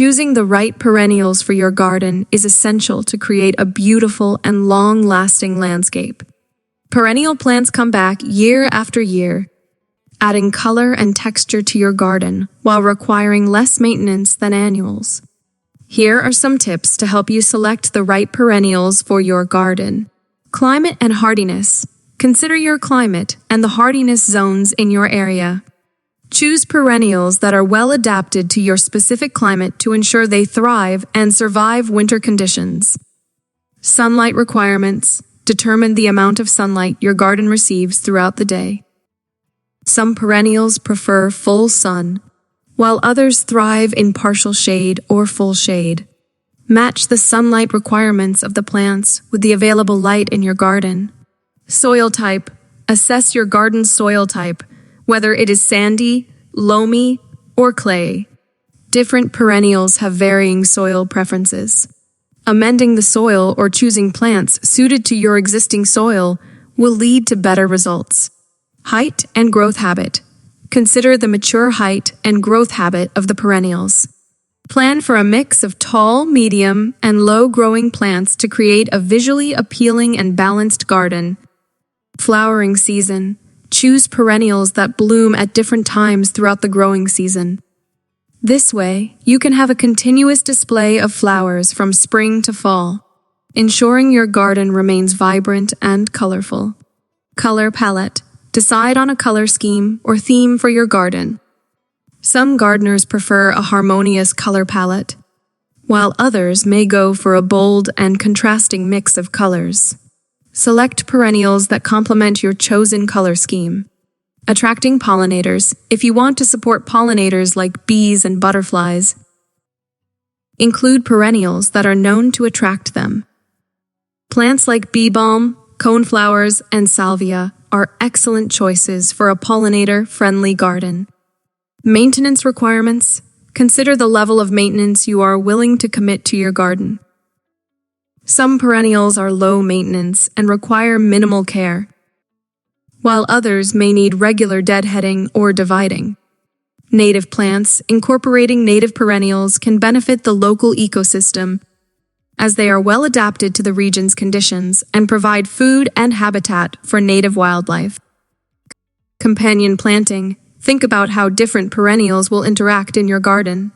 Choosing the right perennials for your garden is essential to create a beautiful and long-lasting landscape. Perennial plants come back year after year, adding color and texture to your garden while requiring less maintenance than annuals. Here are some tips to help you select the right perennials for your garden. Climate and hardiness. Consider your climate and the hardiness zones in your area. Choose perennials that are well adapted to your specific climate to ensure they thrive and survive winter conditions. Sunlight requirements. Determine the amount of sunlight your garden receives throughout the day. Some perennials prefer full sun, while others thrive in partial shade or full shade. Match the sunlight requirements of the plants with the available light in your garden. Soil type. Assess your garden's soil type, whether it is sandy, loamy, or clay. Different perennials have varying soil preferences. Amending the soil or choosing plants suited to your existing soil will lead to better results. Height and growth habit. Consider the mature height and growth habit of the perennials. Plan for a mix of tall, medium, and low-growing plants to create a visually appealing and balanced garden. Flowering season. Choose perennials that bloom at different times throughout the growing season. This way, you can have a continuous display of flowers from spring to fall, ensuring your garden remains vibrant and colorful. Color palette. Decide on a color scheme or theme for your garden. Some gardeners prefer a harmonious color palette, while others may go for a bold and contrasting mix of colors. Select perennials that complement your chosen color scheme. Attracting pollinators. If you want to support pollinators like bees and butterflies, include perennials that are known to attract them. Plants like bee balm, coneflowers, and salvia are excellent choices for a pollinator-friendly garden. Maintenance requirements. Consider the level of maintenance you are willing to commit to your garden. Some perennials are low maintenance and require minimal care, while others may need regular deadheading or dividing. Native plants. Incorporating native perennials can benefit the local ecosystem, as they are well adapted to the region's conditions and provide food and habitat for native wildlife. Companion planting. Think about how different perennials will interact in your garden.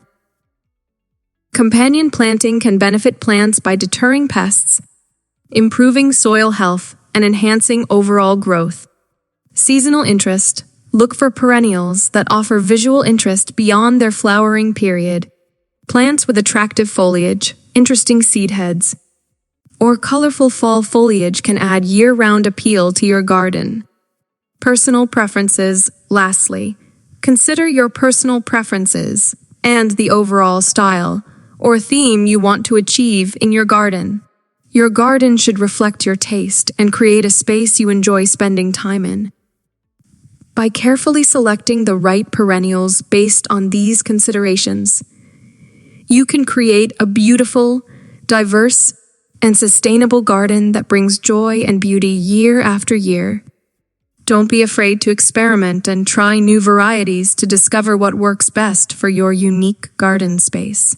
Companion planting can benefit plants by deterring pests, improving soil health, and enhancing overall growth. Seasonal interest. Look for perennials that offer visual interest beyond their flowering period. Plants with attractive foliage, interesting seed heads, or colorful fall foliage can add year-round appeal to your garden. Personal preferences. Lastly, consider your personal preferences and the overall style or theme you want to achieve in your garden. Your garden should reflect your taste and create a space you enjoy spending time in. By carefully selecting the right perennials based on these considerations, you can create a beautiful, diverse, and sustainable garden that brings joy and beauty year after year. Don't be afraid to experiment and try new varieties to discover what works best for your unique garden space.